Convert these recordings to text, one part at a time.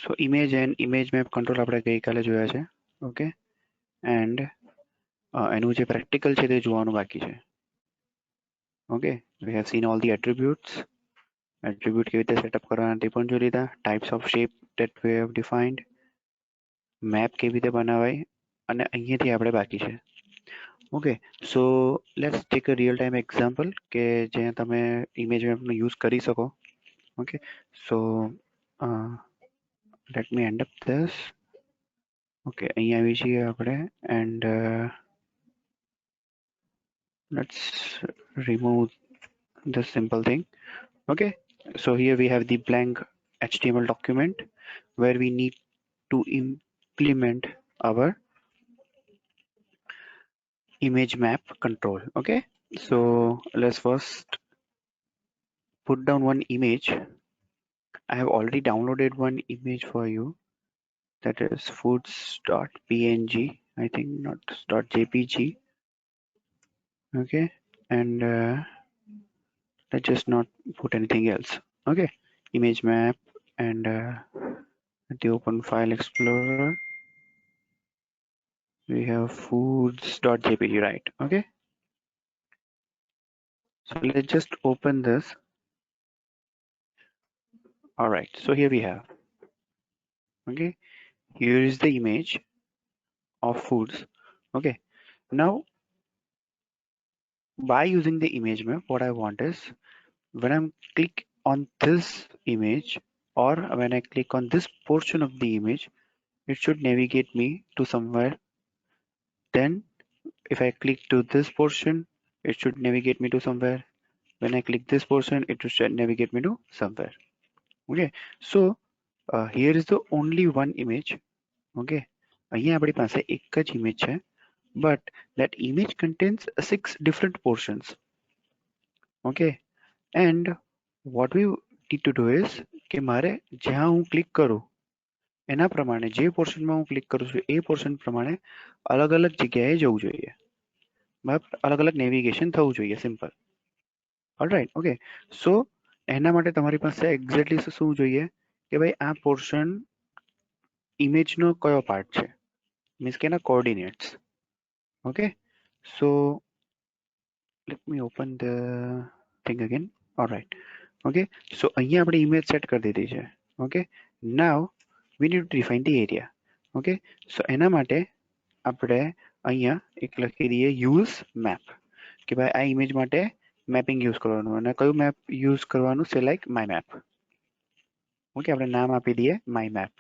So image and image map control આપણે ગઈકાલે જોયા છે. Okay, and એનું જે practical છે તે જોવાનું બાકી છે. Okay, we have seen all the attributes. Attribute કેવી રીતે સેટઅપ કરવાના તે પણ જોઈ લીધા. Types of shape that we have defined. Map કેવી રીતે બનાવાય અને અહીંયાથી આપણે બાકી છે. Okay, so let's take a real time example કે જ્યાં તમે image map નો use કરી સકો. Okay, so let me end up this. Okay, અહીંયા આવી છીએ આપણે and let's remove this simple thing. Okay, so here we have the blank HTML document where we need to implement our image map control. Okay, so let's first put down one image. I have already downloaded one image for you, that is foods.png, I think, not .jpg. Okay, and let's just not put anything else. Okay, image map, and at the open file explorer we have foods.jpg, right? Okay, so let's just open this. All right, so here we have, okay, here is the image of foods. Okay, now by using the image map, what I want is when I click on this image or when I click on this portion of the image, it should navigate me to somewhere. Then if I click to this portion, it should navigate me to somewhere. When I click this portion, it should navigate me to somewhere. Okay, so here is the only one image. Okay, અહીંયા આપણી પાસે એક જ image છે, but that image contains 6 different portions. Okay, and what we need to do is કે મારે જ્યાં હું ક્લિક કરું એના પ્રમાણે જે પોર્શનમાં હું ક્લિક કરું છું એ પોર્શન પ્રમાણે અલગ અલગ જગ્યાએ જવું જોઈએ. બરાબર, અલગ અલગ નેવિગેશન થવું જોઈએ, સિમ્પલ. ઓલરાઈટ, ઓકે, સો એના માટે તમારી પાસે એક્ઝેક્ટલી શું જોઈએ કે ભાઈ આ પોર્શન ઇમેજનો કયો પાર્ટ છે, મીન્સ કે એના coordinates. Okay, so let me open the thing again. Alright, okay, so અહીંયા આપણે ઇમેજ સેટ કરી દીધી છે. Okay, now we need to define the area. Okay, so એના માટે આપણે અહીંયા એક લખી દઈએ use map કે ભાઈ આ ઇમેજ માટે મેપિંગ યુઝ કરવાનું, અને કયું મેપ યુઝ કરવાનું છે, લાઈક માય મેપ. ઓકે, આપણે નામ આપી દઈએ માય મેપ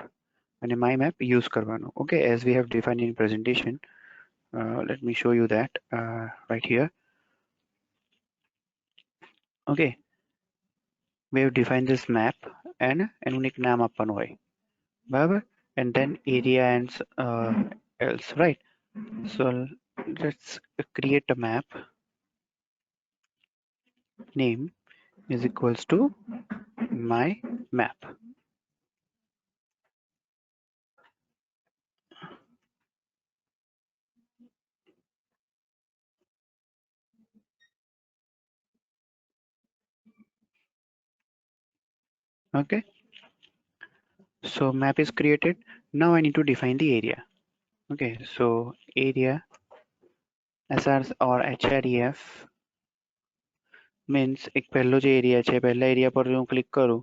અને માય મેપ યુઝ કરવાનું. Okay, as we have defined in presentation, let me show you that right here. Okay, we have defined this map and એનું એક નામ આપવાનું હોય, બરાબર, and then area and else, right? So let's create a map. Name is equals to my map. Okay, so map is created. Now I need to define the area. Okay, so area SR or href means એક પહેલો જે area છે, પહેલા area પર હું click કરું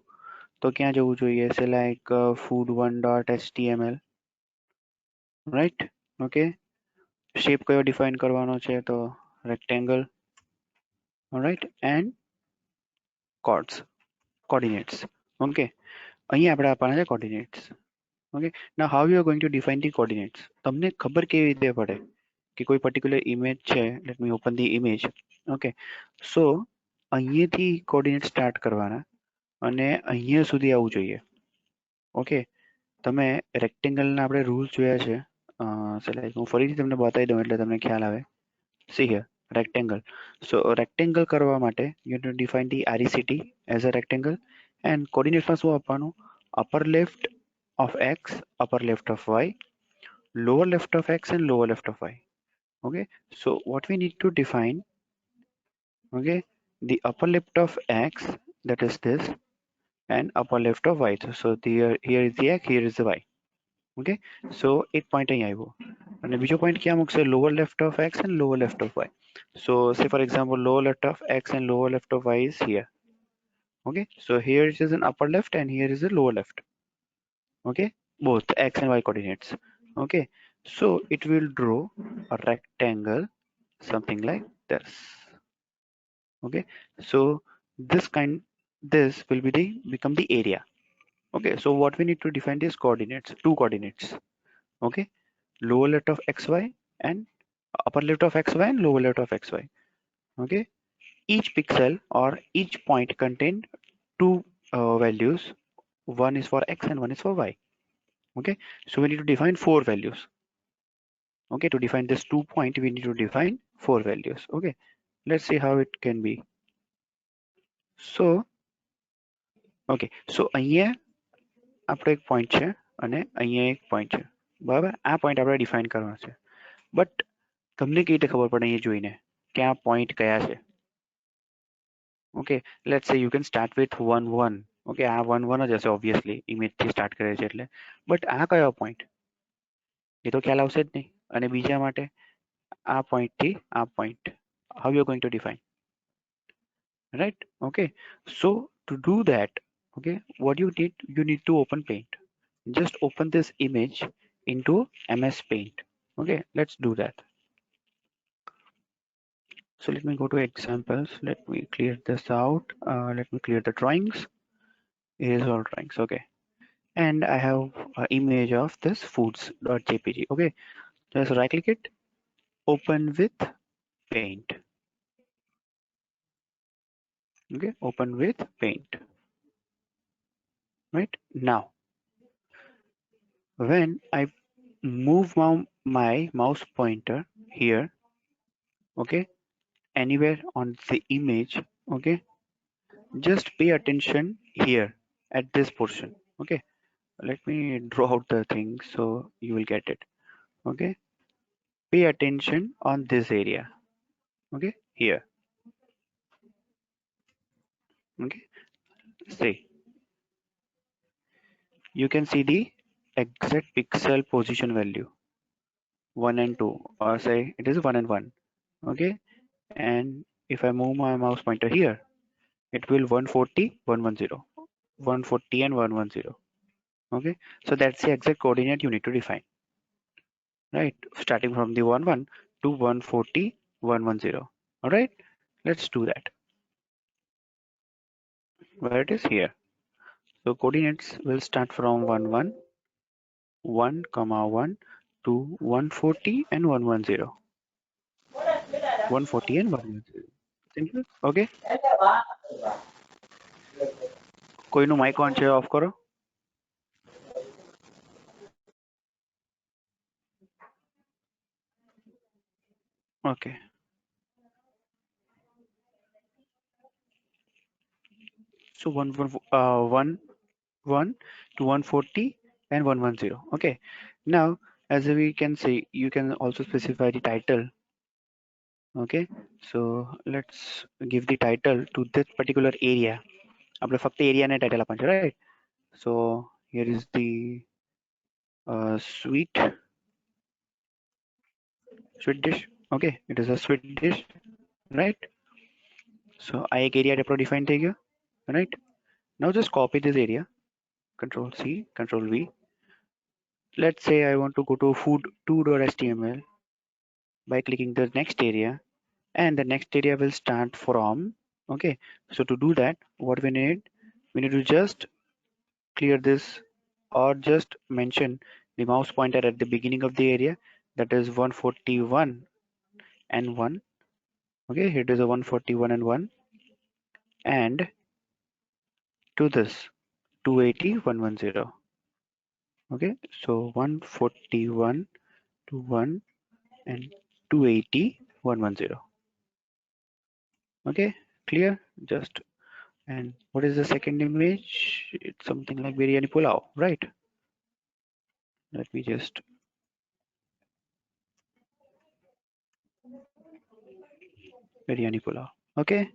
તો ક્યાં જવું જોઈએ છે, like food1.html, right? Okay, shape કયો ડિફાઇન કરવાનો છે, તો rectangle, right, and chords, coordinates. Okay, અહીંયા આપણે આપવાના છે coordinates. Okay, now how you are going to define the coordinates? તમને ખબર કેવી રીતે પડે કે કોઈ પર્ટિક્યુલર ઇમેજ છે? Let me open the image. Okay, so અહીંયાથી કોર્ડિનેટ સ્ટાર્ટ કરવાના અને અહીંયા સુધી આવવું જોઈએ. ઓકે, તમે રેક્ટેંગલના આપણે રૂલ્સ જોયા છે, લાઈક હું ફરીથી તમને બતાવી દઉં એટલે તમને ખ્યાલ આવે. See here rectangle. So rectangle કરવા માટે you have to define the RECT as a rectangle, and કોર્ડિનેટ્સમાં શું આપવાનું? Upper left of x, upper left of y, lower left of x and lower left of y. Okay, so what we need to define, okay, the upper left of x, that is this, and upper left of y. So here is the x, here is the y. Okay, so એક point અહીં આવ્યો અને બીજો point ક્યાં મૂકશે? Lower left of x and lower left of y. So say for example lower left of x and lower left of y is here. Okay, so here it is an upper left and here is a lower left. Okay, both x and y coordinates. Okay, so it will draw a rectangle something like this. Okay, so this will be the become the area. Okay, so what we need to define is coordinates, two coordinates. Okay, lower left of xy and upper left of xy and lower left of xy. Okay, each pixel or each point contain two values. One is for x and one is for y. Okay, so we need to define four values. Okay, to define this 2 point we need to define four values. Okay, let's see how it can be. So okay, so અહીંયા આપણો એક point છે અને અહીંયા એક point છે. બરાબર, આ point આપણે define કરવાનો છે. But તમને કેવી રીતે ખબર પડે અહીંયા જોઈને કે આ point કયા છે? Okay, let's say you can start with 1 1. Okay, આ 1 1 જ હશે obviously, image થી start કરે છે એટલે. But આ કયો point? એ તો ખ્યાલ આવશે જ નહીં. અને બીજા માટે આ point થી આ point. How you are going to define? Right? Okay, so to do that, okay, what you need to open Paint. Just open this image into MS Paint. Okay, let's do that. So let me go to examples. Let me clear this out. Let me clear the drawings. Here's all drawings. Okay, and I have an image of this foods.jpg. Okay, just right click it, open with Paint. Okay, open with Paint. Right now, when I move my mouse pointer here, okay, anywhere on the image, okay, just pay attention here at this portion. Okay, let me draw out the thing so you will get it. Okay, pay attention on this area. Okay, here. Okay, see, you can see the exact pixel position value 1 and 2, or say it is 1 and 1. Okay, and if I move my mouse pointer here, it will 140 110, 140 and 110. Okay, so that's the exact coordinate you need to define, right? Starting from the 1 1 to 140 110. All right, let's do that. Where it is here. So coordinates will start from 1 1 1 comma 1 to 140 and 110. 140 and 110. Simple. Okay, કોઈનું mic on છે, off કરો. Okay, so 1 1 to 140 and 110. Okay, now as we can see, you can also specify the title. Okay, so let's give the title to this particular area. આપણે ફક્ત area ને title આપવાનું છે, right? So here is the sweet dish. Okay, it is a sweet dish, right? So આ એક area આપણો define થઈ ગયો, right? Now just copy this area, Control C, Control V. Let's say I want to go to food2.html by clicking the next area, and the next area will start from. Okay, so to do that, what we need to just clear this, or just mention the mouse pointer at the beginning of the area, that is 141 and 1. Okay, here it is a 141 and 1, and to this 280 110. Okay, so 141 to 1 and 280 110. Okay, clear? Just, and what is the second image? It's something like biryani pulao, right? Let me just biryani pulao. Okay,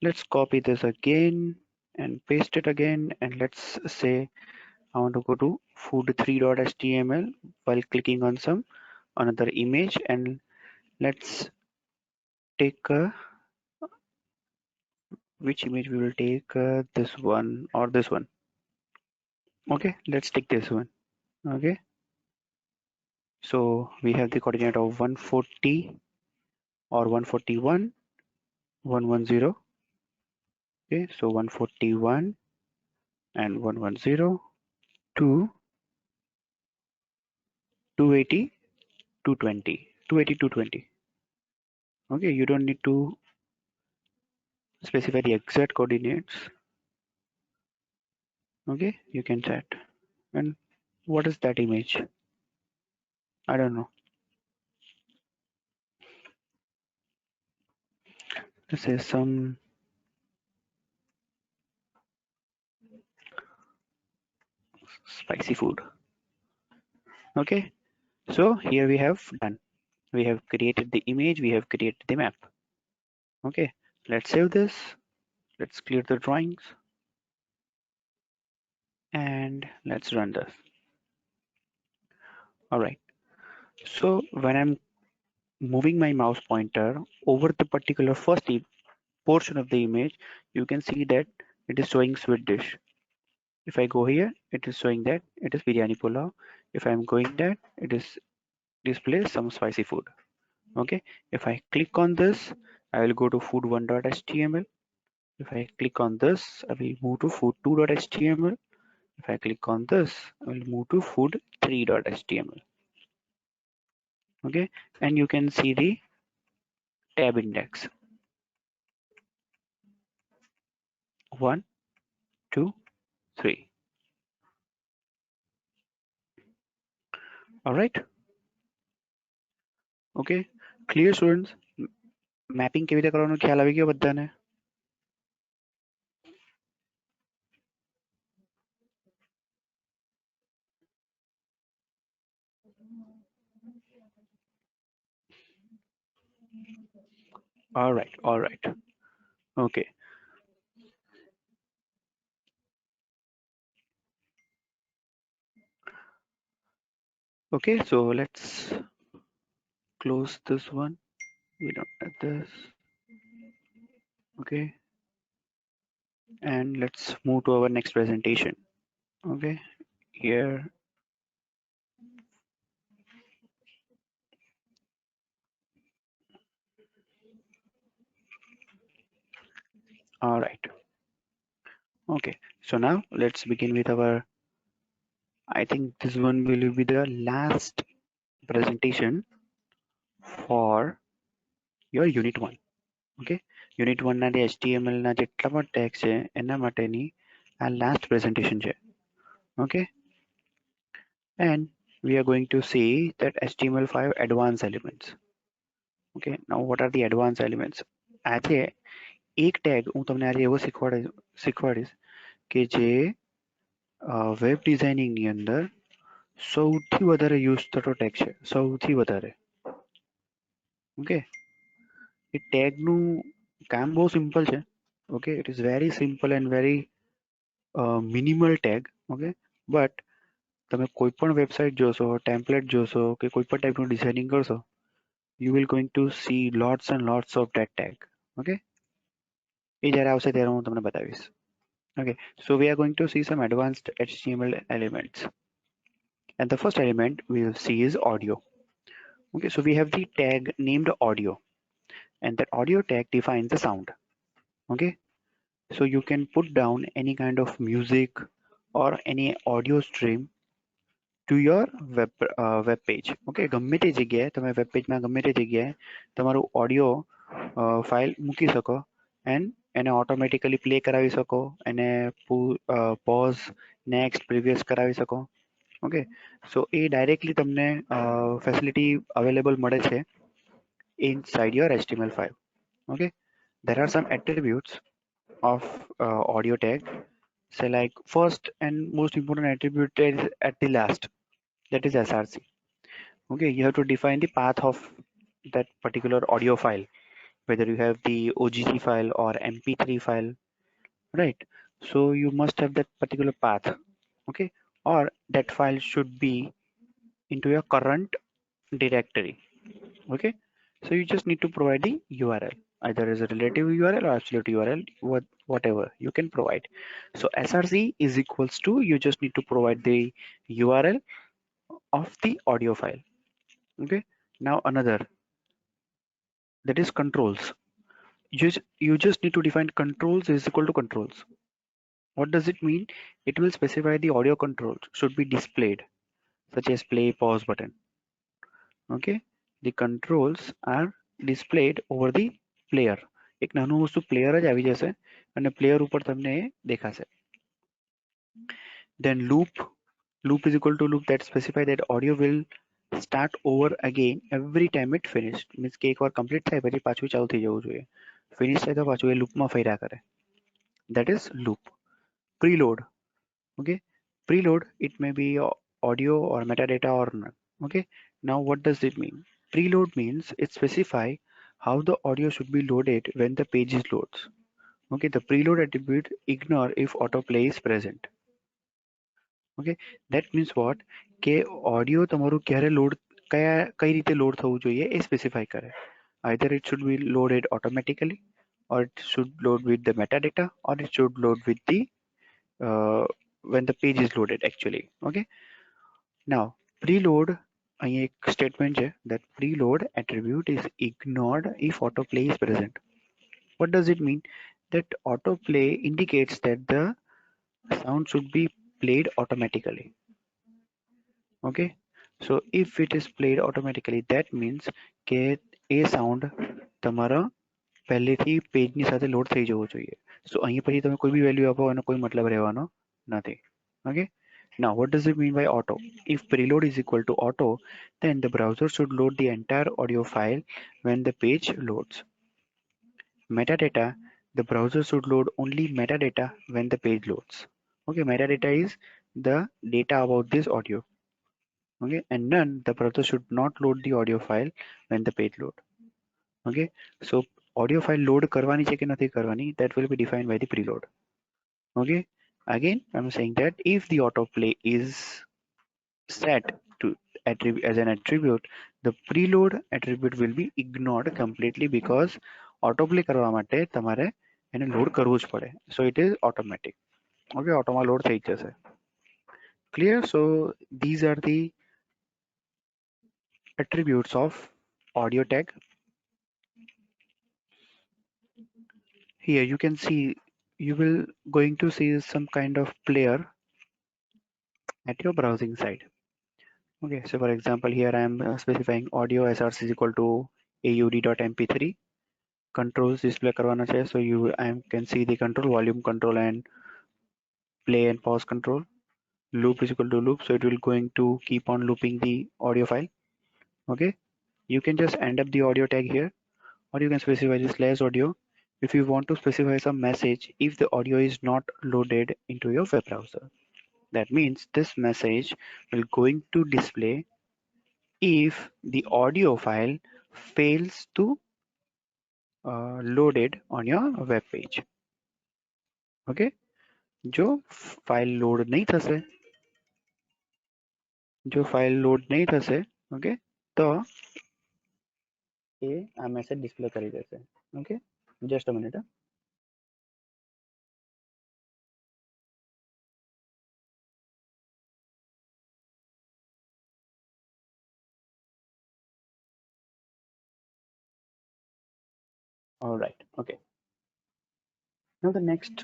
let's copy this again. and paste it again, and let's say I want to go to food3.html while clicking on some another image, and let's take which image we will take, this one or this one. Okay, let's take this one. Okay, so we have the coordinate of 140 or 141, 110. Okay, so 141 and 110 to 280, 220, 280, 220. Okay, you don't need to specify the exact coordinates. Okay, you can set. And what is that image? I don't know. This is some spicy food. Okay, so here we have done. We have created the image, we have created the map. Okay, let's save this. Let's clear the drawings and let's run this. All right. So when I'm moving my mouse pointer over the particular first portion of the image, you can see that it is showing sweet dish. If I go here, it is showing that it is biryani pulao. If I'm going that, it is display some spicy food. Okay. If I click on this, I will go to food1.html. If I click on this, I will move to food2.html. If I click on this, I will move to food3.html. Okay, and you can see the tab index 1, 2, 3. All right. Okay, clear students. Mapping કેવી રીતે કરવાનો ખ્યાલ આવી ગયો બધાને? All right, all right. Okay. Okay, so let's close this one. We don't have this. Okay, and let's move to our next presentation. Okay, here. All right. Okay, so now let's begin with our, I think this one will be the last presentation for your unit 1. Okay, unit 1 ના જે HTML ના જેટલા પણ tag છે એના માટેની આ last presentation છે. Okay, and we are going to see that HTML5 advanced elements. Okay, now what are the advanced elements? આજે એક ટેગ હું તમને આજે એવો શીખવાડીશ કે જે વેબ ડિઝાઇનિંગ ની અંદર સૌથી વધારે યુઝ થતો ટેગ છે, સૌથી વધારે. ઓકે, એ ટેગનું કામ બહુ સિમ્પલ છે. Okay, it is very simple and very minimal tag. Okay, but તમે કોઈ પણ વેબસાઇટ જોશો, ટેમ્પલેટ જોશો કે કોઈ પણ ટાઈપનું ડિઝાઇનિંગ કરશો, you will going to see lots and lots of that tag. Okay, એ જ્યારે આવશે ત્યારે હું તમને બતાવીશ. Okay, so we are going to see some advanced HTML elements, and the first element we will see is audio. Okay, so we have the tag named audio, and that audio tag defines the sound. Okay, so you can put down any kind of music or any audio stream to your web page. Okay, ગમે તે જગ્યાએ તમે web પેજમાં ગમે તે જગ્યાએ તમારું audio file મૂકી શકો and એને ઓટોમેટિકલી પ્લે કરાવી શકો, એને પોઝ, નેક્સ્ટ, પ્રીવિયસ કરાવી શકો. ઓકે, સો એ ડાયરેક્ટલી તમને ફેસિલિટી અવેલેબલ મળે છે inside your HTML5. Okay, there are some attributes of audio tag. So like first and most important attribute is at the last, that is SRC. Okay, you have to define the path of that particular audio file, whether you have the OGC file or MP3 file, right? So you must have that particular path, okay, or that file should be into your current directory, okay. So you just need to provide the URL, either as a relative URL or absolute URL, whatever you can provide. So src is equals to, you just need to provide the URL of the audio file, okay. Now another, that is controls. You just need to define controls is equal to controls. What does it mean? It will specify the audio controls should be displayed, such as play, pause button. Okay, the controls are displayed over the player. એક નાનું વસ્તુ player જ આવી જશે અને player ઉપર તમને એ દેખાશે. Then loop is equal to loop that specify that audio will start over again every time it finished. Means કે એકવાર complete થાય પછી પાછું ચાલુ થઈ જવું જોઈએ. Finish થાય તો પાછું એ loop માં ફર્યા કરે. That is loop. Preload. Okay, preload, it may be audio or metadata or none. Okay, now what does it mean? Preload means it specify how the audio should be loaded when the page is loads. Okay, the preload attribute ignore if autoplay is present. Okay, that means what, કે audio તમારું ક્યારે load કઈ રીતે load થવું જોઈએ એ specify કરે. Either it should be loaded automatically, or it should load with the metadata, or it should load with the uh, when the page is loaded actually. Okay, now preload, અહીં એક statement છે that preload attribute is ignored if autoplay is present. What does it mean? That autoplay indicates that the sound should be played automatically. Okay, so if it is played automatically, that means કે એ sound તમારા પહેલેથી પેજની સાથે load થઈ જવો જોઈએ. સો અહીં પછી તમે કોઈ બી વેલ્યુ આપો એનો કોઈ મતલબ રહેવાનો નથી. Okay, now what does it mean by auto? If preload is equal to auto, then the browser should load the entire audio file when the page loads. Metadata, the browser should load only metadata when the page loads. Okay, metadata is the data about this audio. Okay, and none, the browser should not load the audio file when the page load. Okay, so audio file load કરવાની છે કે નથી કરવાની, that will be defined by the preload. Okay, again I'm saying that if the autoplay is set to attribute as an attribute, the preload attribute will be ignored completely because autoplay કરવા માટે તમારે એને load કરવું જ પડે. So it is automatic. Okay, autoમાં load થઈ જ જશે. Clear? So these are the attributes of audio tag. Here you can see, you will going to see some kind of player at your browsing side. Okay, so for example here I am specifying audio src is equal to aud.mp3. Controls display करवाना चाहिए, so you can see the control, volume control and play and pause control. Loop is equal to loop, so it will going to keep on looping the audio file. Okay, you can just end up the audio tag here, or you can specify the slash audio if you want to specify some message if the audio is not loaded into your web browser. That means this message will going to display if the audio file fails to loaded on your web page. Okay, जो file load नहीं થશે, જો file load નહીં થશે, okay, તો એ આ message display કરી દેશે. Okay, just a minute. All right, okay. Now the next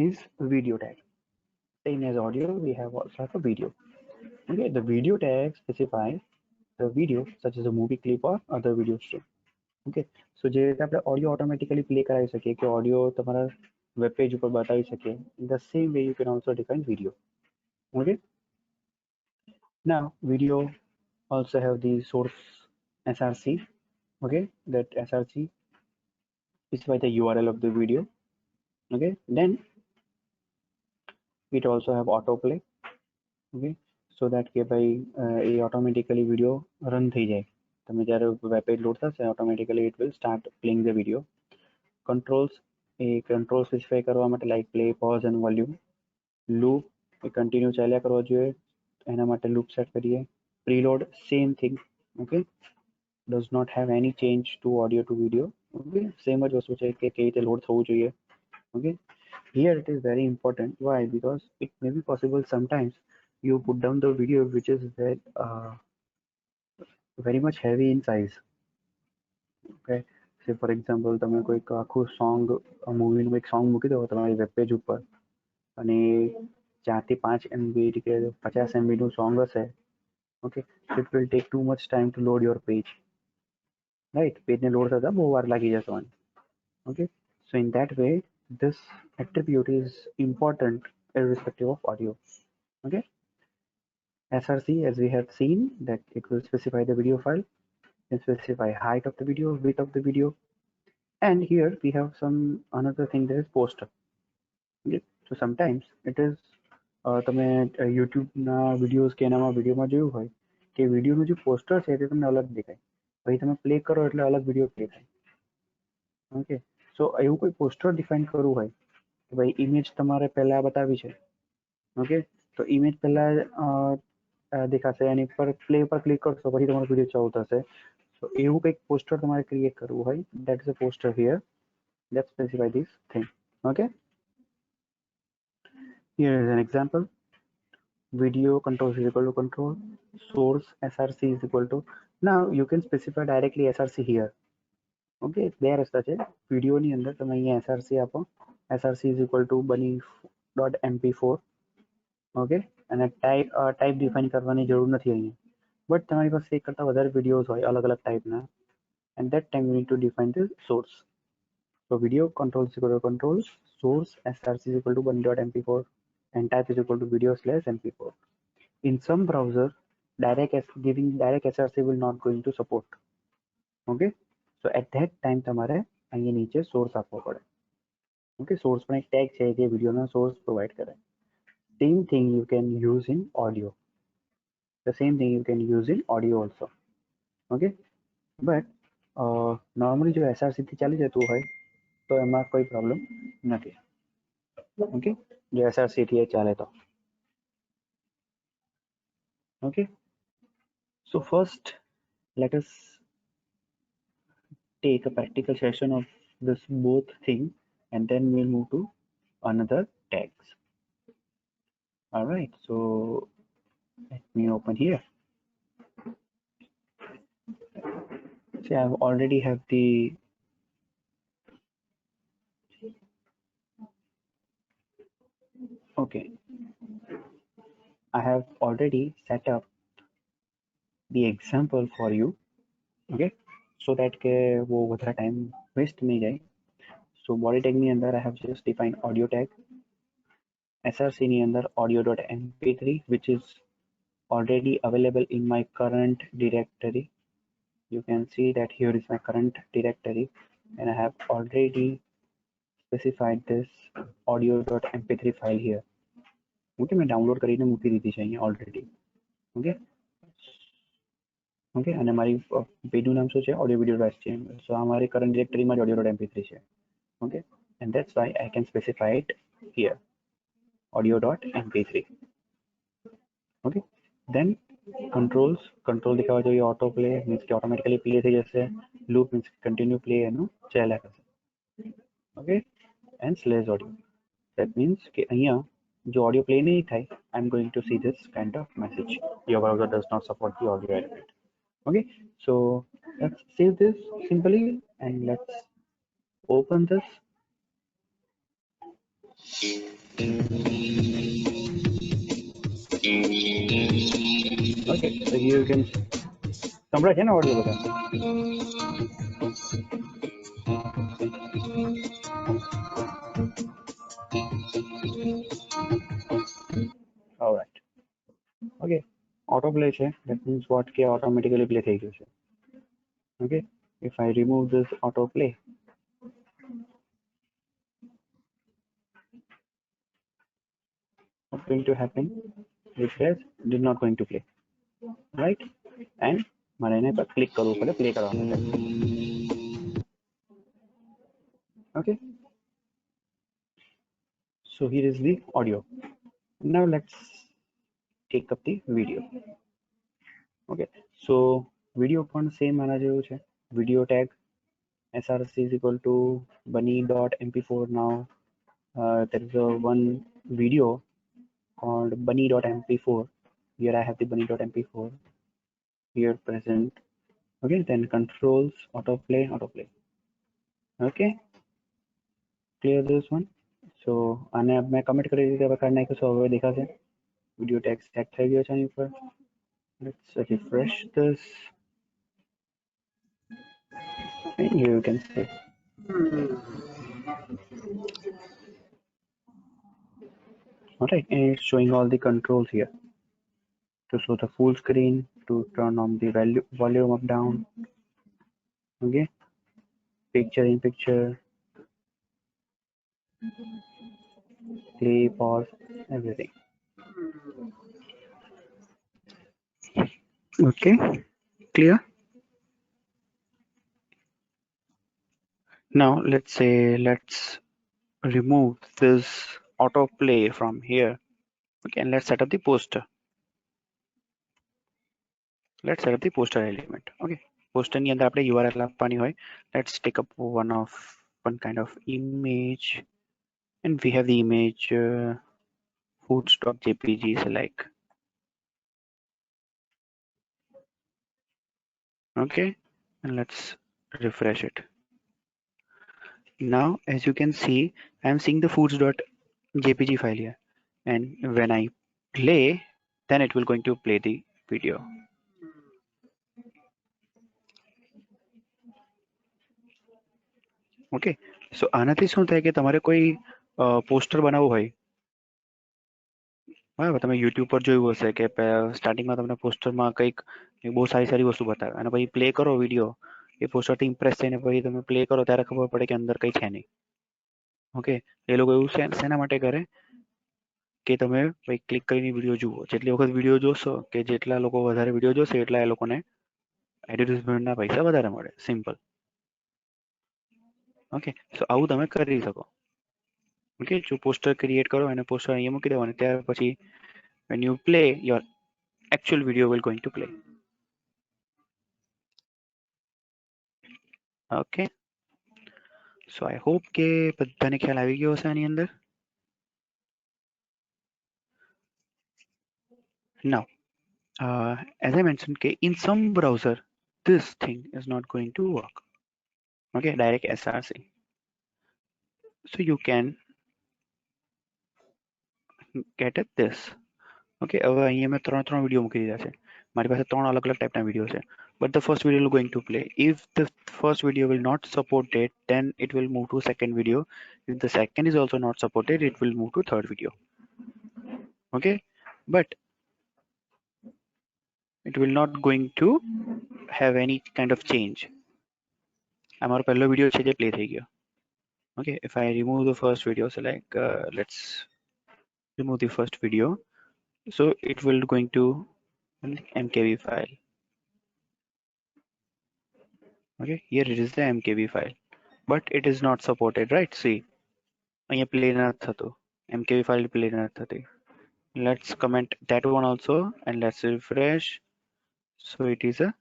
is video tag. Same as audio, we have also have a video. Okay, the video tag specifies the video such as a movie clip or other video stream. Okay, so જે રીતે આપણે audio automatically play કરાવી શકીએ કે audio તમારા web page ઉપર બતાવી શકીએ, in the same way you can also define video. Okay, now video also have the source src. Okay, that src specify the URL of the video. Okay, then it also have autoplay. Okay, so that કે ભાઈ એ automatically video run થઈ જાય. તમે જ્યારે web page load થશે automatically it will start playing the video. Controls, એ control specify કરવા માટે like play pause and volume. Loop એ કન્ટિન્યુ ચાલ્યા કરવો જોઈએ, એના માટે લૂપ સેટ કરીએ. Preload same thing. Okay, does not have any change to audio to video. Okay, same જ વસ્તુ છે કે કઈ રીતે લોડ થવું જોઈએ. Okay, here it is very important. Why? Because it may be possible sometimes you put down the video which is very much heavy in size. Okay, say for example તમે કોઈક આખું સોંગ મૂવીનું એક song મૂકી દો તમારી web page ઉપર અને 4 થી 5 MB કે 50 MB નું સોંગ હશે. Okay, so it will take too much time to load your page. Right, પેજને લોડ થતા બહુ વાર લાગી જશે. Okay, so in that way this attribute is important irrespective of audio. Okay, src, as we have seen, that it will specify the video file and specify height of the video, width of the video, and here we have some another thing, that is poster. Okay, so sometimes it is તમે યુટ્યુબના videos કે એનામાં વિડીયોમાં જોયું હોય કે વિડીયોનું જે poster છે તે તમને અલગ દેખાય, પછી તમે પ્લે કરો એટલે અલગ વિડીયો પ્લે થાય. ઓકે, સો એવું કોઈ પોસ્ટર ડિફાઇન કરવું હોય કે ભાઈ ઇમેજ તમારે પહેલા બતાવી છે. ઓકે, તો ઇમેજ પહેલા દેખાશે, એની પર પ્લે પર ક્લિક કરશો પછી તમારો વિડીયો ચાલુ થશે. તો એવું કંઈક પોસ્ટર તમારે ક્રિએટ કરવું હોય, that is a poster here. Let's specify this thing. Okay, here is an example. Video control is equal to control, source src is equal to, now you can specify directly src here. Okay, બે રસ્તા છે. વિડીયોની અંદર તમે અહીંયા src આપો, src is equal to bunny.mp4. Okay, અને type define કરવાની જરૂર નથી અહીંયા, બટ તમારી પાસે એક કરતાં વધારે વિડીયોઝ હોય અલગ અલગ ટાઈપના, and that time you need to define the source. So video control is equal to control, source src is equal to bunny.mp4, and type is equal to video/mp4. In some browser, giving direct src will not going to support. Okay, so at that time તમારે અહીંયા નીચે source આપવો પડે. Okay, source પણ એક tag છે જે વિડીયોનો source provide કરે. Same thing you can use in audio. The same thing you can use in audio also. Okay, but normally જો src થી ચાલી જતું હોય તો એમાં કોઈ problem નથી. Okay, જો src થી ચાલે તો. Okay, so first let us take a practical session of this both thing, and then we'll move to another tags. All right, so let me open here. See, I already have the okay, I have already set up the example for you. Okay, so that के वो વધારે time waste नहीं जाए. So body tag ની અંદર I have just defined audio tag, src ની અંદર audio.mp3, which is already available in my current directory. You can see that here is my current directory, and I have already specified this audio.mp3 file here. Okay, मैं download કરીને મૂકી દીધી છે અહીંયા already. Okay, okay, અને મારી પેજનું નામ શું છે, audio video.html. So આ મારી current directory માં audio.mp3 છે. Okay, and that's why I can specify it here, audio.mp3. Okay, then control દેખાવા જોઈએ, auto play means કે automatically play થઈ જશે, loop means continue play એનું ચાલ્યા કરશે. Okay, and slash audio, that means કે અહીંયા જો audio play નહીં થાય, I'm going to see this kind of message, your browser does not support the audio element. Okay, so let's save this simply and let's open this. Okay, so here you can સંભળાય છે ને audio બધા? All right. Okay, auto play છે, that means what કે automatically play થઈ ગયું છે. Okay, if I remove this auto play, what's going to happen? It says did not going to play, right? And મારે એને પર click કરવું પડે પ્લે કરવા માટે. Okay, So here is the audio. Now let's take up the video. Okay, so video પણ same આના જેવું છે. Video tag src is equal to bunny.mp4. Now there is a one video called bunny.mp4. Here I have the bunny.mp4 here present. Okay, then controls autoplay. Okay, clear this one. So આને મેં comment કરી દીધી, હવે કાઢી નાખ્યું. હવે દેખાશે video tag set થઈ ગયો છે આની ઉપર. Let's refresh this. And here you can see. Alright, and it's showing all the controls here. To show the full screen, to turn on the volume up down. Okay, picture in picture, play, pause, everything. Okay, clear. Now let's remove this autoplay from here. Okay, and let's set up the poster. Let's set up the poster element. Okay, poster ની અંદર આપણે URL આપવાની હોય. Let's take up one kind of image, and we have the image foods.jpg select. Okay, and let's refresh it. Now as you can see, I am seeing the foods.jpg file here, and when I play, then it will going to play the video. Okay, so આનાથી શું થાય કે તમારે કોઈ poster બનાવવું હોય, બરાબર, તમે યુટ્યુબ પર જોયું હશે કે સ્ટાર્ટિંગમાં તમને પોસ્ટરમાં કંઈક બહુ સારી સારી વસ્તુ બતાવે અને પછી પ્લે કરો વિડીયો, એ પોસ્ટરથી ઇમ્પ્રેસ થઈને પછી તમે પ્લે કરો ત્યારે ખબર પડે કે અંદર કંઈ છે નહીં. ઓકે, એ લોકો એવું શેના માટે કરે કે તમે ક્લિક કરીને વિડીયો જુઓ. જેટલી વખત વિડીયો જોશો કે જેટલા લોકો વધારે વિડીયો જોશે એટલા એ લોકોને એડવર્ટાઇઝમેન્ટના પૈસા વધારે મળે. સિમ્પલ. ઓકે, સો આવું તમે કરી શકો. ઓકે, જો પોસ્ટર ક્રિએટ કરો અને પોસ્ટર અહીંયા મૂકી દેવાનું, ત્યાર પછી when you play, your actual video will going to play. Okay, so I hope કે બધાને ખ્યાલ આવી ગયો હશે આની અંદર. Now as I mentioned કે in some browser this thing is not going to work. Okay, direct src. So you can get at this. Okay, હવે અહીંયા મેં ત્રણ વિડીયો મૂકી દીધા છે. મારી પાસે ત્રણ અલગ અલગ ટાઈપના વિડીયો છે. But the first video will going to play. If the first video will not support it, then it will move to second video. If the second is also not supported, it will move to third video. Okay, but it will not going to have any kind of change. અમારો પહેલો video છે જે play થઈ ગયો. Okay, if I remove the first video, so like let's remove the first video, so it will going to mkv file. Okay, here it is the mkv file, but it is not supported, right? See, અહીંયા play not થતું, mkv file play not થતી. Let's comment that one also and let's refresh. So it is a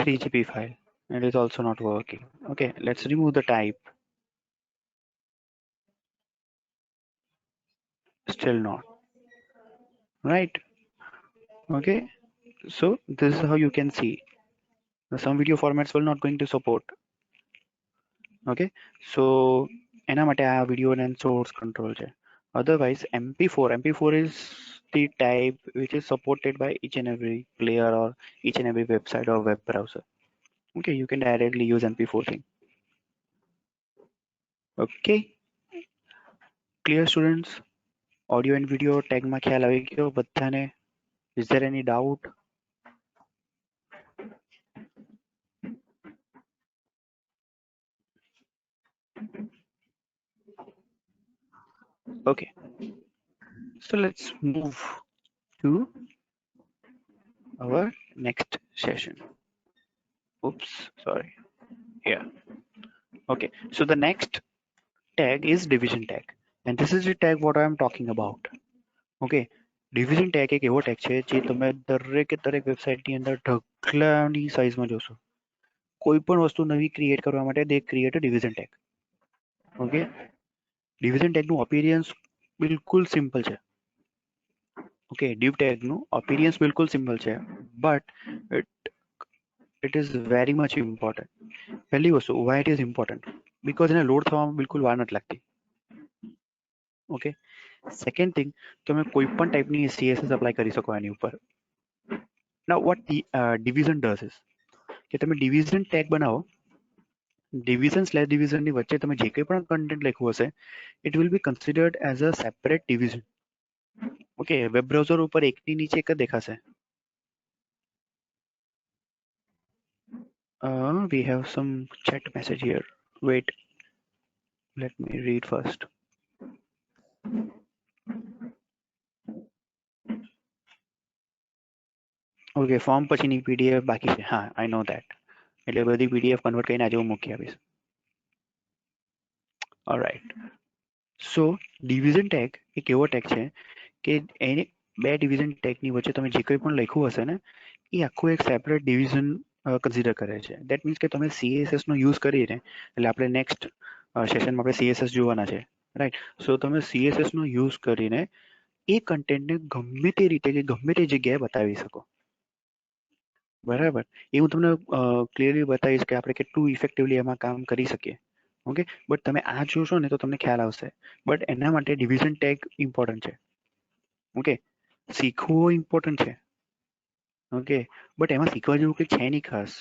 3gb file. It is also not working. Okay, let's remove the type. Still not, right? Okay, so this is how you can see some video formats will not going to support. Okay, so એના માટે આ video and source control છે. Otherwise mp4 is the type which is supported by each and every player or each and every website or web browser. Okay, you can directly use mp4 thing. Okay, clear students? Audio and video tag માં ખ્યાલ આવી ગયો બધાને? Is there any doubt? Okay, so let's move to our next session. Oops, sorry. Yeah. Okay, so the next tag is division tag, and this is the tag what I am talking about. Okay, division tag એક એવો tag છે જે તમે દરેકે દરેક website ની અંદર ઢગલાની સાઇઝમાં જોશો. કોઈ પણ વસ્તુ નવી ક્રિએટ કરવા માટે they create a division tag. Okay, division tag નું appearance બિલકુલ સિમ્પલ છે. ઓકે, div tag નું appearance બિલકુલ સિમ્પલ છે, but it is very much important. પહેલી વસ્તુ why it is important, because એને લોડ થવામાં બિલકુલ વાર નથી લાગતી. ઓકે, સેકન્ડ થિંગ, તમે કોઈ પણ ટાઈપની CSS અપ્લાય કરી શકો એની ઉપર. now what the division does is કે તમે division tag બનાવો, division slash division ની વચ્ચે તમે જે કંઈ પણ કન્ટેન્ટ લખ્યું હશે it will be considered as a separate division. Okay, web browser ઉપર એકની નીચે એક જ દેખાશે. We have some chat message here. Wait, let me read first. Okay, form પછીની PDF બાકી છે. હા, I know that. એટલે બધી PDF કન્વર્ટ કરીને આજે હું મૂકી આપીશ. ઓલરાઈટ, સો ડિવિઝન ટેગ એક એવો ટેગ છે કે એને બે ડિવિઝન ટેગની વચ્ચે તમે જે કંઈ પણ લખ્યું હશે ને એ આખું એક સેપરેટ ડિવિઝન કન્સિડર કરે છે. દેટ મીન્સ કે તમે CSS નો યુઝ કરીને, એટલે આપણે નેક્સ્ટ સેશનમાં આપણે CSS જોવાના છે, રાઈટ? સો તમે CSS નો યુઝ કરીને એ કન્ટેન્ટને ગમે તે રીતે કે ગમે તે જગ્યાએ બતાવી શકો. બરાબર, એ હું તમને ક્લિયરલી બતાવીશ કે આપણે કેટલું ઇફેક્ટિવલી એમાં કામ કરી શકીએ. ઓકે, બટ તમે આ જોશો ને તો તમને ખ્યાલ આવશે. બટ એના માટે ડિવિઝન ટેગ ઇમ્પોર્ટન્ટ છે. ઓકે, શીખવું ઇમ્પોર્ટન્ટ છે. ઓકે, બટ એમાં શીખવા જેવું કંઈ છે નહીં ખાસ,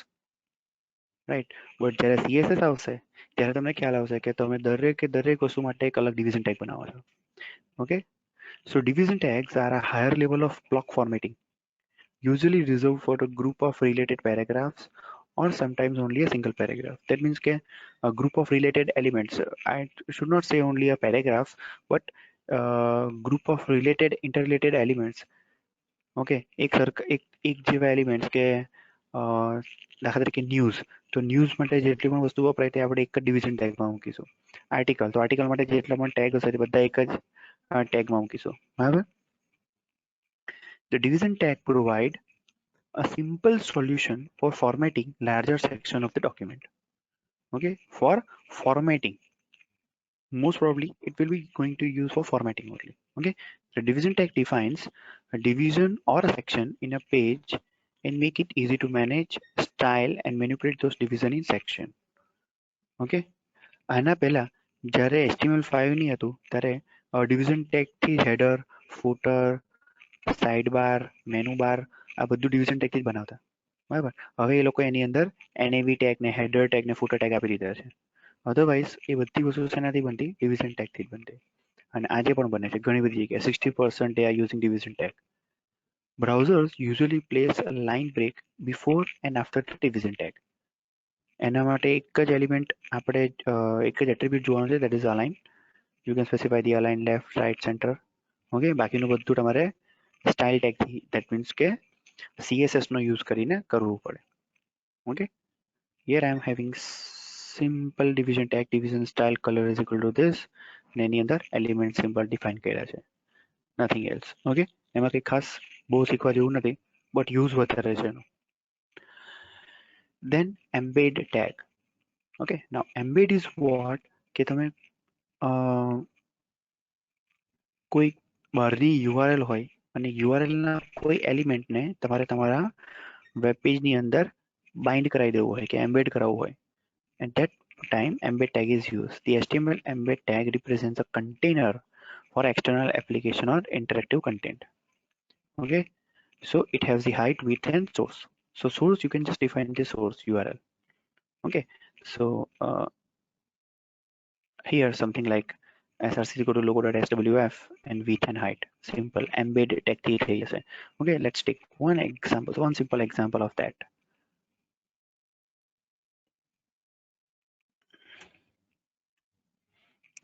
રાઈટ? બટ જ્યારે CSS આવશે ત્યારે તમને ખ્યાલ આવશે કે તમે દરેકે દરેક વસ્તુ માટે એક અલગ ડિવિઝન ટેગ બનાવો છો. Okay, so division tags are a higher level of block formatting, usually reserved for a group of related paragraphs or sometimes only a single paragraph. That means ke a group of related elements. I should not say only a paragraph, but group of related interrelated elements. Okay, એક જેવા elements કે દાખલા તરીકે news, તો news માટે જેટલી પણ વસ્તુ વપરાય તે આપણે એક જ ડિવિઝન ટેગમાં મૂકીશું. આર્ટિકલ, તો આર્ટિકલ માટે જેટલા પણ ટેગ હશે તે બધા એક જ ટેગમાં મૂકીશું. બરાબર? The division tag provide a simple solution for formatting larger section of the document. Okay, for formatting, most probably it will be going to use for formatting only. Okay, the division tag defines a division or a section in a page and make it easy to manage, style and manipulate those division in section. Okay, આના પહેલા જ્યારે HTML5 નહીં હતું ત્યારે division tag થી header, footer, sidebar, menu bar આ બધું division tag થી જ બનાવતા. બરાબર, હવે એ લોકો એની અંદર NAV tag ને header tag ને footer tag આપી દીધા છે. અધરવાઇઝ એ બધી વસ્તુ શેનાથી બનતી? ડિવિઝન ટેગ થી જ બનતી. અને આજે પણ બને છે ઘણી બધી જગ્યાએ. 60% they are using division tag. Browsers usually place a line break before and after the division tag. એના માટે એક જ એલિમેન્ટ આપણે એક જ એટ્રીબ્યુટ જોવાનું છે, that is align. You can specify the align left, right, center. Okay, બાકીનું બધું તમારે સ્ટાઇલ ટેગ થી, that means કે CSS નો યુઝ કરીને કરવું પડે. Okay, here I am having simple division tag, division style color is equal to this, અને એની અંદર એલિમેન્ટ સિમ્પલ ડિફાઇન કર્યા છે, nothing else. ઓકે, એમાં કંઈ ખાસ બહુ શીખવા જેવું નથી, બટ યુઝ વધારે છે એનો. Then embed tag. Okay, now embed is what કે તમે કોઈ બહારની URL હોય અને URL ના કોઈ એલિમેન્ટને તમારે તમારા વેબ પેજની અંદર બાઇન્ડ કરાવી દેવું હોય કે એમ્બેડ કરાવવું હોય. At that time, embed tag is used. The HTML embed tag represents a container for external application or interactive content. Okay, so it has the height, width, and source. So source, you can just define the source URL. Okay, so here something like src equal to logo.swf and width and height. Simple embed tag થી થઈ જશે. Okay, let's take one example, one simple example of that.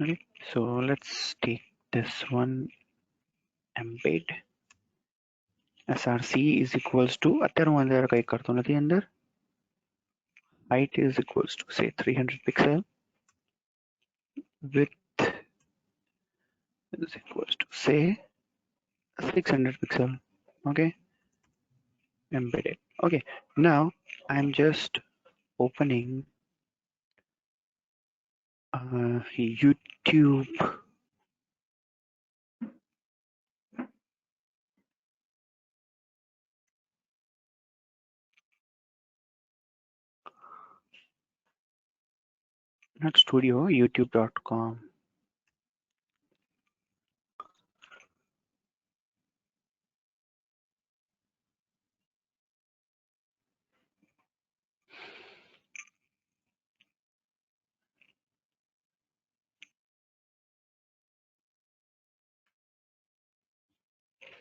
Okay, so let's take this one. Embed src is equals to, અત્યારે હું અંદર કંઈ કરતો નથી, અંદર height is equals to say 300 pixel, width is equals to say 600 pixel. Okay, embedded. Okay, now I'm just opening YouTube. Not studio, youtube.com.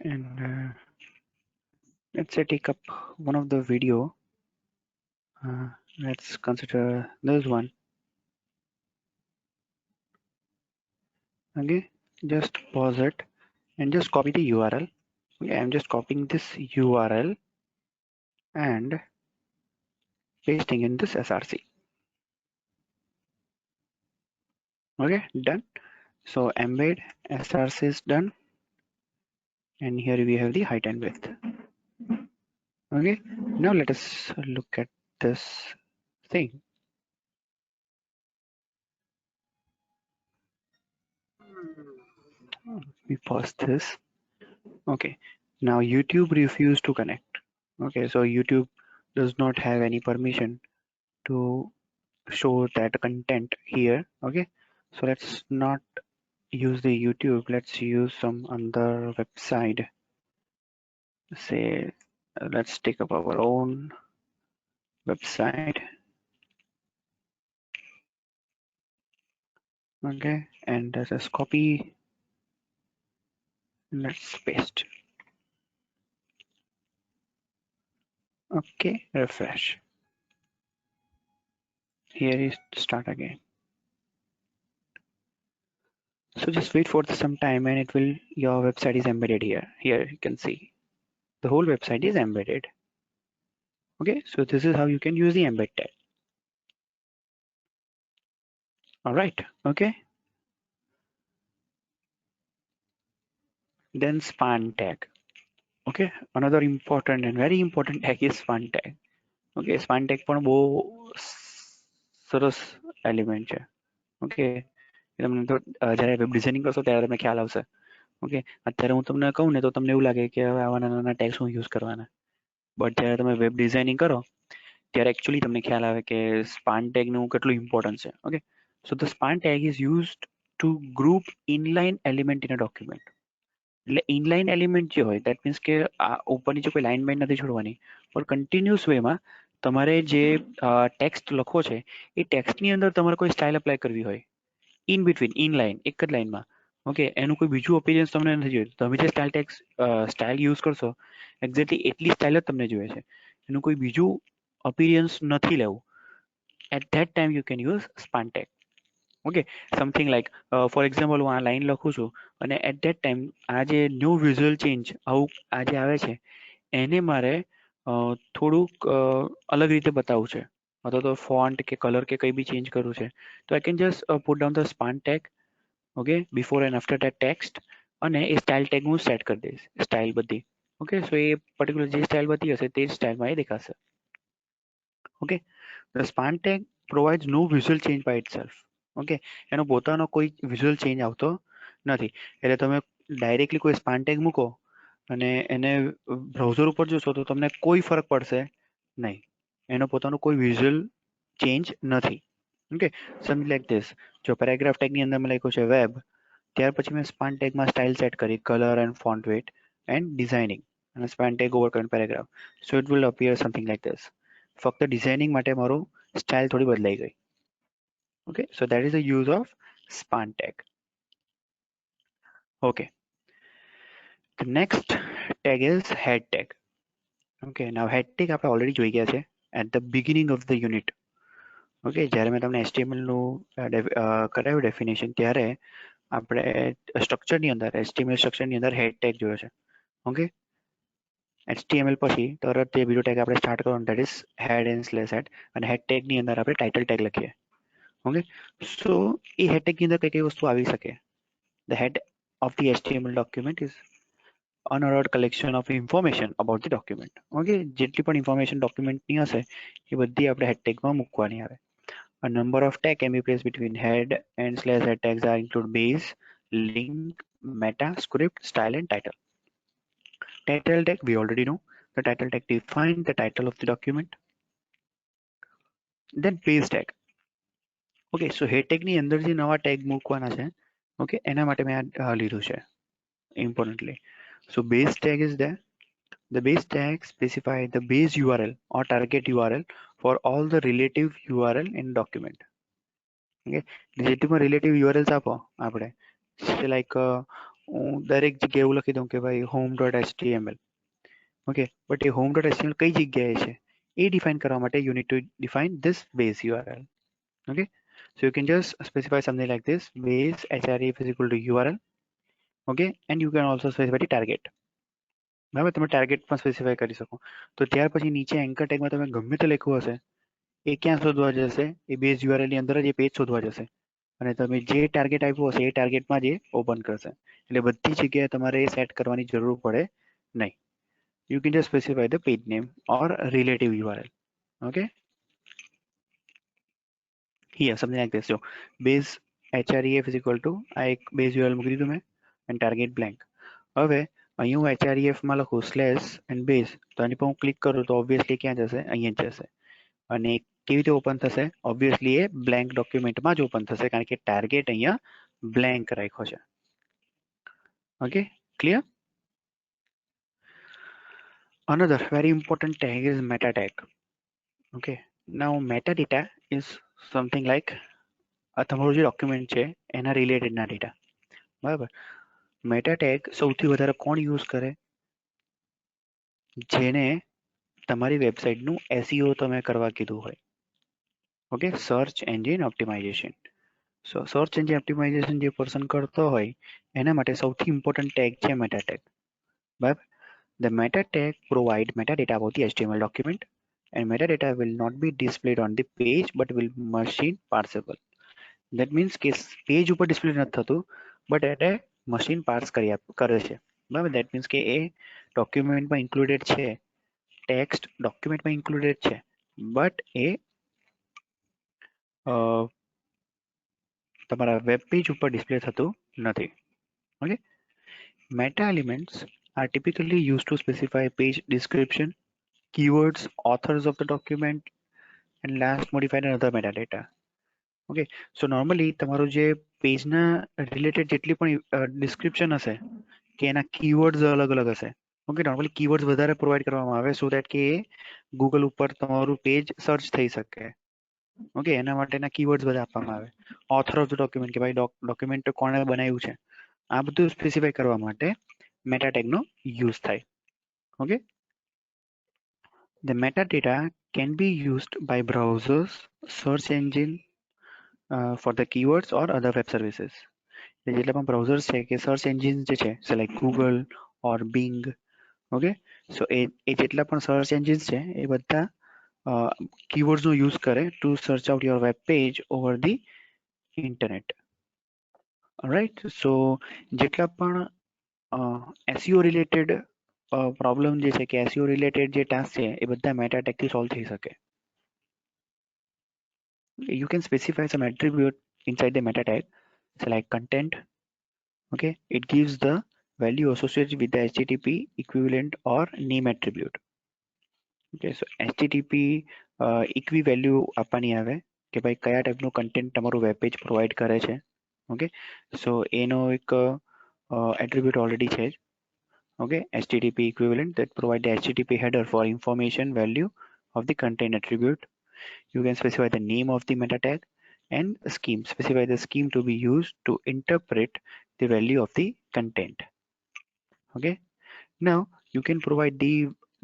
And let's say take up one of the video. Let's consider this one. Okay, just pause it and just copy the URL. Okay, I'm just copying this URL and pasting in this src. Okay, done. So embed src is done, and here we have the height and width. Okay, now let us look at this thing. We pause this. Okay, now YouTube refused to connect. Okay, so YouTube does not have any permission to show that content here. Okay, so let's not use the YouTube. Let's use some other website. Say, let's take up our own website. Okay, and let's just copy. Let's paste. Okay, refresh. Here is start again. So just wait for some time and it will, your website is embedded here. Here you can see the whole website is embedded. Okay, so this is how you can use the embed tag. All right, okay. Then span tag. Okay, another important and very important tag is span tag. Okay, span tag પણ બહુ સરસ element છે. Okay, તમને તો જ્યારે web designing કરશો ત્યારે તમને ખ્યાલ આવશે. ઓકે, અત્યારે હું તમને કહું ને તો તમને એવું લાગે કે હવે આવા નાના નાના ટેગ્સ હું યુઝ કરવાના. બટ જ્યારે તમે વેબ ડિઝાઇનિંગ કરો ત્યારે એકચ્યુઅલી તમને ખ્યાલ આવે કે સ્પાન ટેગનું કેટલું ઇમ્પોર્ટન્સ છે. Okay, so the span tag is used to group inline element in a document. એટલે ઇનલાઇન એલિમેન્ટ જે હોય દેટ મીન્સ કે આ ઉપરની જે કોઈ લાઇન બાઇન નથી છોડવાની, પણ કન્ટિન્યુઅસ વેમાં તમારે જે ટેક્સ્ટ લખવો છે એ ટેક્સ્ટની અંદર તમારે કોઈ સ્ટાઇલ એપ્લાય કરવી હોય ઇન બિટવીન ઇન લાઇન એક જ લાઇનમાં. ઓકે, એનું કોઈ બીજું ઓપિનિયન્સ તમને નથી જોઈતું. તમે જે સ્ટાઇલ યુઝ કરશો એક્ઝેક્ટલી એટલી સ્ટાઇલ જ તમને જોઈએ છે, એનું કોઈ બીજું અપિયરન્સ નથી લેવું. At that time you can use span tag. Okay, something like for example હું આ લાઈન લખું છું અને એટ ધેટ ટાઈમ આ જે ન્યૂ વિઝ્યુઅલ ચેન્જ આવું આ જે આવે છે એને મારે થોડુંક અલગ રીતે બતાવવું છે, અથવા તો ફોન્ટ કે કલર કે કંઈ બી ચેન્જ કરવું છે, તો I can just put down the span tag. Okay, before and after that text, અને એ સ્ટાઇલ ટેગ હું સેટ કરી દઈશ, સ્ટાઇલ બધી. ઓકે, સો એ પર્ટિક્યુલર જે સ્ટાઇલ બધી હશે તે જ સ્ટાઇલમાં એ દેખાશે. Okay, the span tag provides no visual change by itself. Okay, એનો પોતાનો કોઈ વિઝ્યુઅલ ચેન્જ આવતો નથી. એટલે તમે ડાયરેક્ટલી કોઈ સ્પાન ટેગ મૂકો અને એને બ્રાઉઝર ઉપર જોશો તો તમને કોઈ ફરક પડશે નહીં. એનો પોતાનો કોઈ વિઝ્યુઅલ ચેન્જ નથી. Okay, something like this. જો પેરેગ્રાફ ટેગની અંદર મેં લખ્યું છે વેબ, ત્યાર પછી મેં સ્પાન ટેગમાં સ્ટાઇલ સેટ કરી colour and font weight and designing, અને span tag over current paragraph. So it will appear something like this. ફક્ત ડિઝાઇનિંગ માટે મારું સ્ટાઇલ થોડી બદલાઈ ગઈ. Okay, so that is the use of span tag. Okay, the next tag is head tag. Okay, now head tag આપણે already જોઈ ગયા છે at the beginning of the unit. Okay, જ્યારે મેં તમને HTML નું કરાવ્યું ડેફિનેશન ત્યારે આપણે સ્ટ્રક્ચરની અંદર HTML સ્ટ્રક્ચરની અંદર head tag જોયો છે. ઓકે, HTML પછી તરત તે બીજો ટેગ આપણે સ્ટાર્ટ કરવાનો, that is head and slash head, અને head tag ની અંદર આપણે title tag લખીએ. ઓકે, સો એ head tag ની અંદર કઈ કઈ વસ્તુ આવી શકે. The head of the HTML document is unordered collection of information about the document. Okay, જેટલી પણ information document ની હશે એ બધી આપણે head tag માં મૂકવાની આવે. A number of tag can be placed between head and slash head tags are include base, link, meta, script, style and title. Title tag we already know. The title tag defines the title of the document. Then base tag. Okay, so head tag ની અંદર જે નવા tag મૂકવાના છે, okay, એના માટે મેં આ લીધું છે importantly. So base tag is there. The base tag specify the base URL or target URL for all the relative URL in document. Okay, જેટલી પણ relative URLs આપો આપણે, like હું દરેક જગ્યાએ એવું લખી દઉં કે ભાઈ home.html. Okay, but A home.html કઈ જગ્યાએ છે એ define કરવા માટે you need to define this base URL. Okay, so you can just specify something like this: base href is equal to URL. Okay, and you can also specify the target. બરાબર, તમે target પણ specify કરી શકો. તો ત્યાર પછી નીચે anchor ટેગમાં તમે ગમે તે લખ્યું હશે એ ક્યાં શોધવા જશે? એ બેઝ URL ની અંદર જ એ પેજ શોધવા જશે અને તમે જે ટાર્ગેટ આપ્યું હશે એ ટાર્ગેટમાં જ એ ઓપન કરશે. એટલે બધી જગ્યાએ તમારે એ સેટ કરવાની જરૂર પડે નહીં. You can just specify the page name or relative URL. Okay, here something like this. So base href is equal to આ એક base URL મૂકી દીધું મેં and target blank. હવે અહીં હું href માં લખું સ્લેશ એન્ડ બેઝ, તો આની પર હું ક્લિક કરું તો ઓબ્વિયસલી ક્યાં જશે? અહીંયા જ જશે. અને કેવી રીતે ઓપન થશે? ઓબ્વિયસલી એ બ્લેન્ક ડોક્યુમેન્ટમાં જ ઓપન થશે કારણ કે ટાર્ગેટ અહીંયા બ્લેન્ક રાખ્યો છે. Okay, clear? Another very important tag is meta tag. Okay, now metadata is something like આ તમારું જે ડોક્યુમેન્ટ છે એના રિલેટેડના ડેટા. બરાબર, મેટા ટેગ સૌથી વધારે કોણ યુઝ કરે? જેને તમારી વેબસાઇટનું SEO તમે કરવા કીધું હોય. Okay, search engine optimisation. So search engine optimisation જે પર્સન કરતો હોય એના માટે સૌથી ઇમ્પોર્ટન્ટ ટેગ છે મેટા ટેગ. બરાબર, the meta tag provide metadata about the HTML document and metadata will not be displayed on the page but will machine parsable. That means કે page ઉપર ડિસ્પ્લે નથી થતું બટ એને machine પાર્સ કરે છે. બરાબર, that means કે એ ડોક્યુમેન્ટમાં ઇન્ક્લુડેડ છે, ટેક્સ્ટ ડોક્યુમેન્ટમાં ઇન્ક્લુડેડ છે બટ એ તમારા વેબ પેજ ઉપર ડિસ્પ્લે થતું નથી. Okay, meta elements are typically used to specify page description, keywords, authors of the document and last modified and other metadata. Okay, so normally તમારું જે પેજના related જેટલી પણ ડિસ્ક્રિપ્શન હશે કે એના કીવર્ડ્સ અલગ અલગ હશે. ઓકે, નોર્મલી કીવર્ડ્સ વધારે પ્રોવાઈડ કરવામાં આવે સો દેટ કે ગૂગલ ઉપર તમારું પેજ સર્ચ થઈ શકે. ઓકે, એના માટેના કીવર્ડ્સ બધા આપવામાં આવે. ઓથર ઓફ ધ ડોક્યુમેન્ટ કે ભાઈ ડોક્યુમેન્ટ કોણે બનાવ્યું છે આ બધું સ્પેસિફાઈ કરવા માટે મેટા ટેગનો યુઝ થાય. Okay, the metadata can be used by browsers, search engine for the keywords or other web services. જેટલા પણ બ્રાઉઝર્સ છે કે સર્ચ એન્જિન જે છે say like Google or Bing. Okay, so એ જેટલા પણ સર્ચ એન્જિન્સ છે એ બધા કીવર્ડ્સનો યુઝ કરે to search out your web page over the internet. Right, so જેટલા પણ SEO રિલેટેડ પ્રોબ્લેમ જે છે કે SEO રિલેટેડ જે ટાસ્ક છે એ બધા મેટા ટેગથી સોલ્વ થઈ શકે. You can specify some attribute inside the meta tag, so like content. Okay, it gives the value associated with the HTTP equivalent or name attribute. Okay, so HTTP equi value આપવાની આવે કે ભાઈ કયા ટાઈપનું content તમારું web page provide કરે છે. Okay, સો એનો એક એટ્રીબ્યુટ ઓલરેડી છે જ. Okay, HTTP equivalent that provide the HTTP header for information value of the content attribute. You can specify the name of the meta tag and scheme. Specify the scheme to be used to interpret the value of the content. Okay, now you can provide the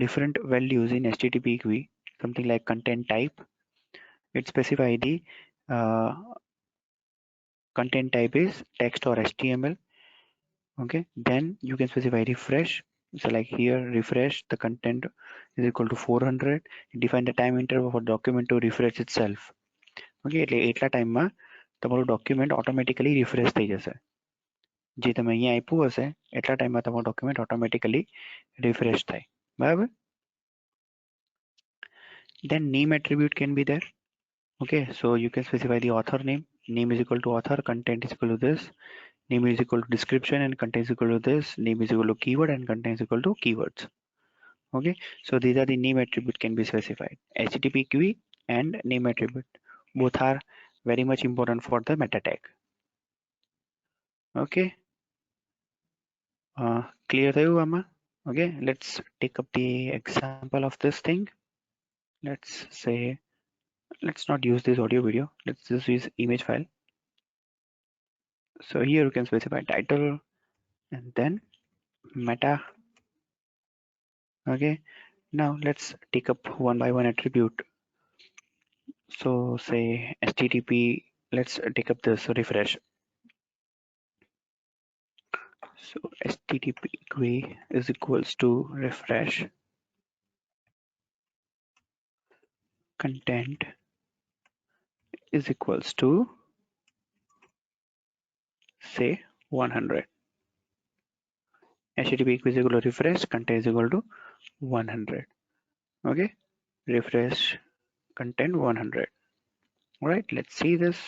different values in HTTP equi, something like content type. It specify the uh, content type is text or HTML. Okay, then you can specify refresh. So like here refresh the content is equal to 400. Define the time interval for document to refresh itself. Okay, એટલે એટલા ટાઈમમાં તમારું document automatically refresh થઈ જશે. જે તમે અહીંયા આપ્યું હશે એટલા ટાઈમમાં તમારું ડોક્યુમેન્ટ ઓટોમેટિકલી રિફ્રેશ થાય. બરાબર. Then name attribute can be there. Okay, so you can specify the author name. Name is equal to author, content is equal to this. Name is equal to description and content is equal to this. Name is equal to keyword and content is equal to keywords. Okay, so these are the name attribute can be specified. HTTP query and name attribute both are very much important for the meta tag. Okay, clear થયું આમાં? Okay, let's take up the example of this thing. Let's say, let's not use this audio video, let's just use image file. So here you can specify title and then meta. Okay, now let's take up one by one attribute. So say HTTP, let's take up this refresh. So HTTP query is equals to refresh content is equals to say 100. HTTP query is equal to refresh content is equal to 100. Okay, refresh content 100. All right, let's see this.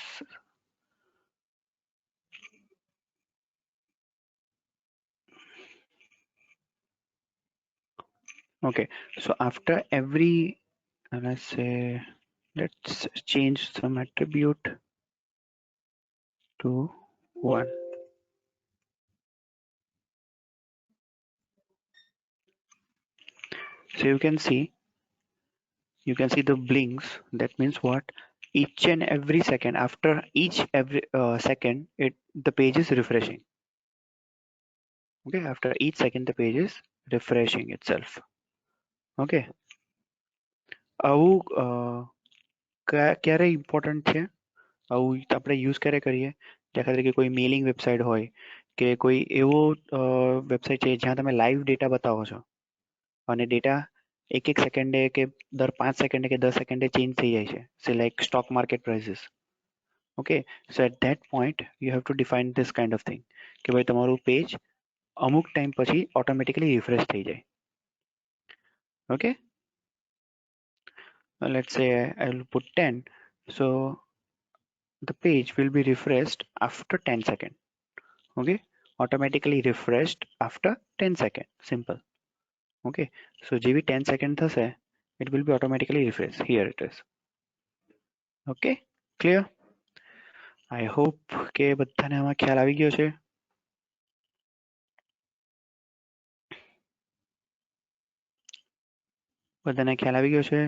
Okay, so after every, let's say, let's change some attribute to 1. So you can see the blinks. That means what? Each and every second, after each every second, the page is refreshing. Okay, after each second the page is refreshing itself. Okay, આવું ક્યારે important છે? આવું આપણે use ક્યારે કરીએ? દાખલા તરીકે કોઈ મેલિંગ વેબસાઇટ હોય કે કોઈ એવો વેબસાઇટ છે જ્યાં તમે લાઈવ ડેટા બતાવો છો અને ડેટા એક સેકન્ડે કે દર 5 સેકન્ડે કે 10 સેકન્ડે ચેન્જ થઈ જાય છે, say like stock market prices. Okay, so at that point you have to define this kind of thing કે ભાઈ તમારું પેજ અમુક ટાઈમ પછી ઓટોમેટિકલી રિફ્રેશ થઈ જાય. Okay, let's say I will put 10. So the page will be refreshed after 10 seconds. Okay, automatically refreshed after 10 seconds. Simple. Okay, so જેવી 10 second થશે it will be automatically refreshed. Here it is. Okay, clear? I hope કે બધાને આમાં ખ્યાલ આવી ગયો છે. બધાને ખ્યાલ આવી ગયો છે?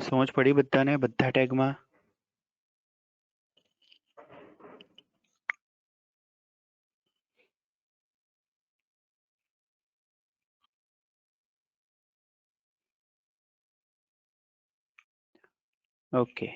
સમજ પડી બધાને બધા ટેગમાં? Okay.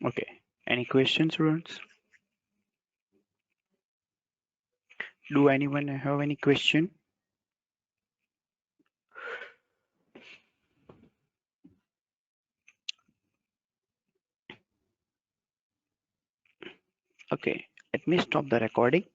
Okay. Any questions, students? Do anyone have any question? Okay, let me stop the recording.